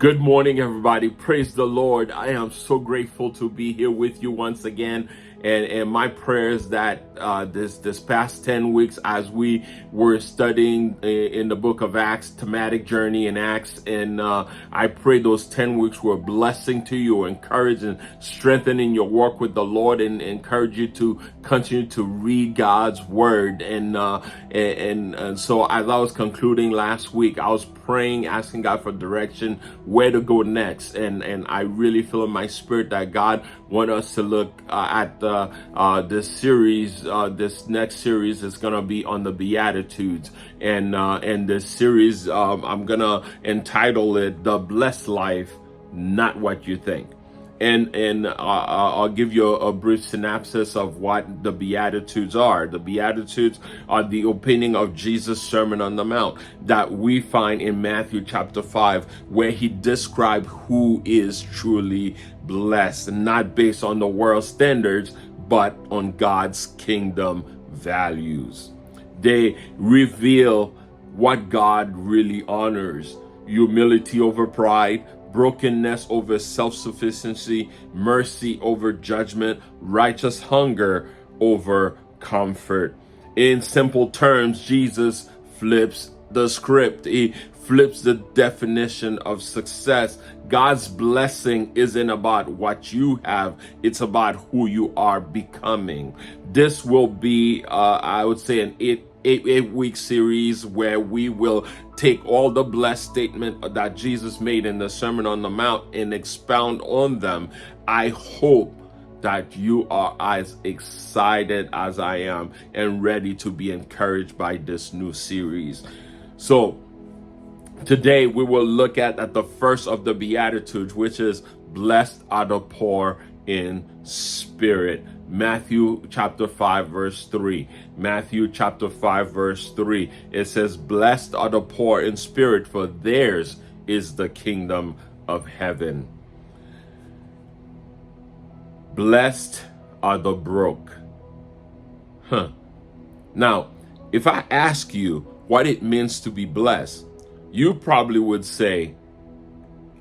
Good morning, everybody. Praise the Lord. I am so grateful to be here with you once again. And my prayers that this past 10 weeks, as we were studying in the book of Acts, thematic journey in Acts, and I pray those 10 weeks were a blessing to you, encourage and strengthening your work with the Lord, and encourage you to continue to read God's word. And so as I was concluding last week, I was praying, asking God for direction, where to go next. And I really feel in my spirit that God wants us to look at this series. This next series is going to be on the Beatitudes. And this series, I'm going to entitle it The Blessed Life, Not What You Think. And I'll give you a brief synopsis of what the Beatitudes are. The Beatitudes are the opening of Jesus' Sermon on the Mount that we find in Matthew chapter 5, where he described who is truly blessed, not based on the world's standards, but on God's kingdom values. They reveal what God really honors: humility over pride, brokenness over self-sufficiency, mercy over judgment, righteous hunger over comfort. In simple terms, Jesus flips the script. He flips the definition of success. God's blessing isn't about what you have, it's about who you are becoming. This will be, I would say, an eight-week series where we will take all the blessed statement that Jesus made in the Sermon on the Mount and expound on them. I hope that you are as excited as I am and ready to be encouraged by this new series. So today we will look at the first of the Beatitudes, which is blessed are the poor in spirit. Matthew chapter 5 verse 3. Matthew chapter 5 verse 3. It says, blessed are the poor in spirit, for theirs is the kingdom of heaven. Blessed are the broke. Now, if I ask you what it means to be blessed, you probably would say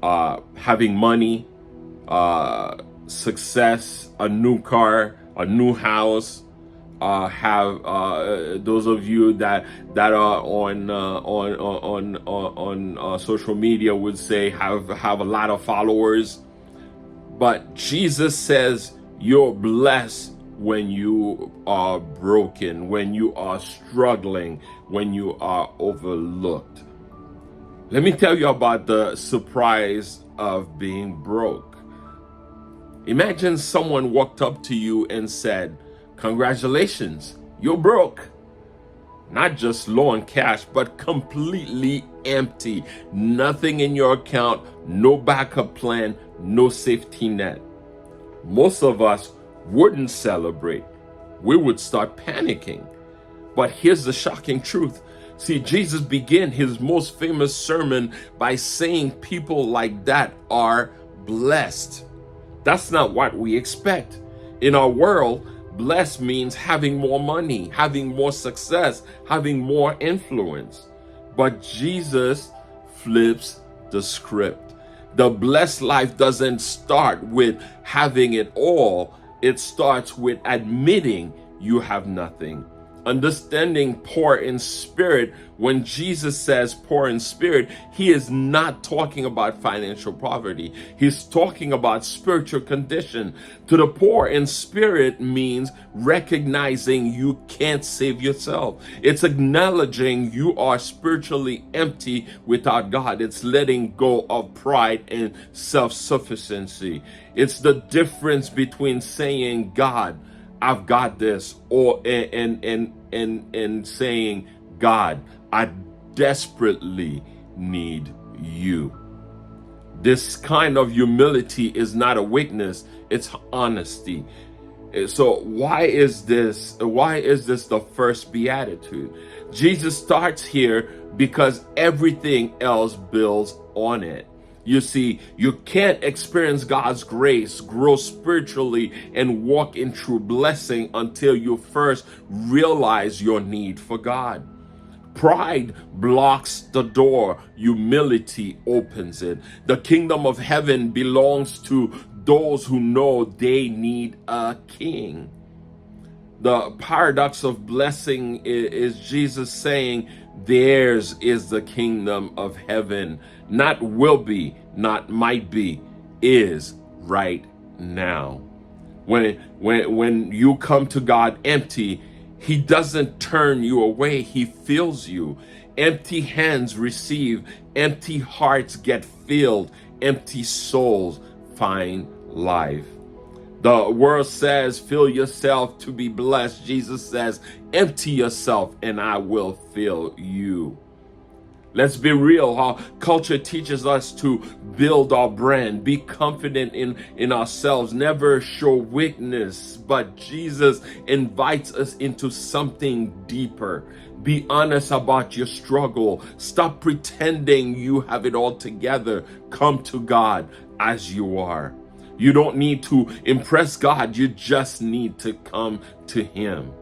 having money, success, a new car, a new house. Have those of you that are on social media would say have a lot of followers. But Jesus says you're blessed when you are broken, when you are struggling, when you are overlooked. Let me tell you about the surprise of being broke. Imagine someone walked up to you and said, congratulations, you're broke. Not just low on cash, but completely empty. Nothing in your account, no backup plan, no safety net. Most of us wouldn't celebrate. We would start panicking. But here's the shocking truth. See, Jesus began his most famous sermon by saying people like that are blessed. That's not what we expect. In our world, blessed means having more money, having more success, having more influence. But Jesus flips the script. The blessed life doesn't start with having it all. It starts with admitting you have nothing. Understanding poor in spirit, when Jesus says poor in spirit, he is not talking about financial poverty. He's talking about spiritual condition. To the poor in spirit means recognizing you can't save yourself. It's acknowledging you are spiritually empty without God. It's letting go of pride and self-sufficiency. It's the difference between saying, God, I've got this, or and saying, God, I desperately need you. This kind of humility is not a weakness, it's honesty. So why is this the first beatitude? Jesus starts here because everything else builds on it. You see, you can't experience God's grace, grow spiritually, and walk in true blessing until you first realize your need for God. Pride blocks the door. Humility opens it. The kingdom of heaven belongs to those who know they need a king. The paradox of blessing is Jesus saying, theirs is the kingdom of heaven. Not will be, not might be, is right now. When you come to God empty, he doesn't turn you away. He fills you. Empty hands receive. Empty hearts get filled. Empty souls find life. The world says, fill yourself to be blessed. Jesus says, empty yourself and I will fill you. Let's be real. Our culture teaches us to build our brand, be confident in ourselves, never show weakness. But Jesus invites us into something deeper. Be honest about your struggle. Stop pretending you have it all together. Come to God as you are. You don't need to impress God. You just need to come to him.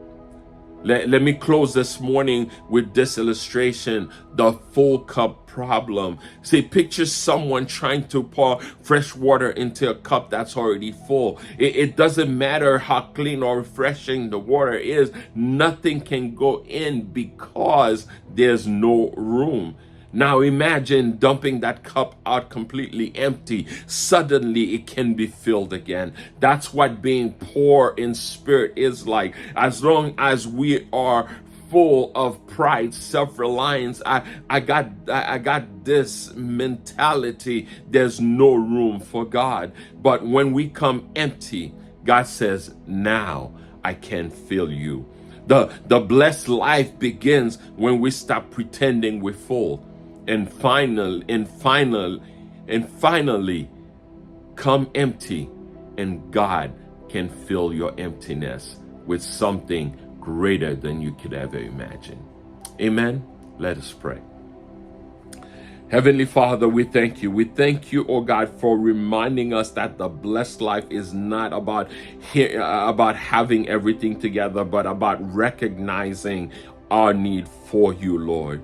Let me close this morning with this illustration, the full cup problem. See, picture someone trying to pour fresh water into a cup that's already full. It doesn't matter how clean or refreshing the water is. Nothing can go in because there's no room. Now imagine dumping that cup out completely empty. Suddenly it can be filled again. That's what being poor in spirit is like. As long as we are full of pride, self-reliance, I got this mentality, there's no room for God. But when we come empty, God says, now I can fill you. The blessed life begins when we stop pretending we're full. And finally, come empty, and God can fill your emptiness with something greater than you could ever imagine. Amen. Let us pray. Heavenly Father, we thank you. We thank you, oh God, for reminding us that the blessed life is not about having everything together, but about recognizing our need for you, Lord.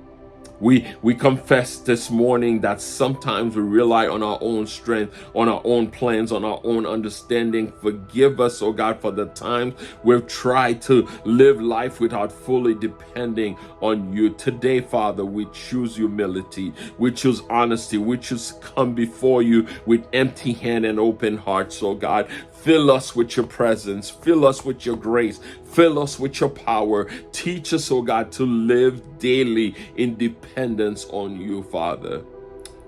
We confess this morning that sometimes we rely on our own strength, on our own plans, on our own understanding. Forgive us, oh God, for the times we've tried to live life without fully depending on you. Today, Father, we choose humility. We choose honesty. We choose to come before you with empty hand and open hearts, oh God. Fill us with your presence. Fill us with your grace. Fill us with your power. Teach us, oh God, to live daily in dependence on you, Father.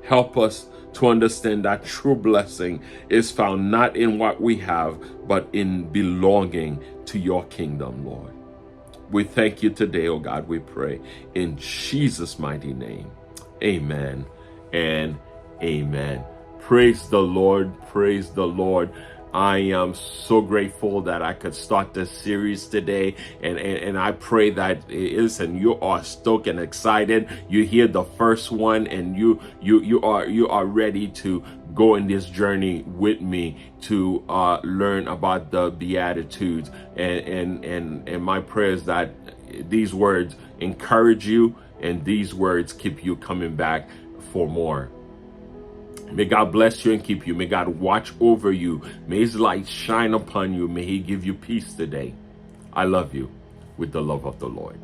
Help us to understand that true blessing is found not in what we have, but in belonging to your kingdom, Lord. We thank you today, oh God, we pray in Jesus' mighty name. Amen and amen. Praise the Lord. Praise the Lord. I am so grateful that I could start this series today, and I pray that listen, you are stoked and excited. You hear the first one, and you are ready to go in this journey with me to learn about the Beatitudes. And my prayer is that these words encourage you, and these words keep you coming back for more. May God bless you and keep you. May God watch over you. May his light shine upon you. May he give you peace today. I love you with the love of the Lord.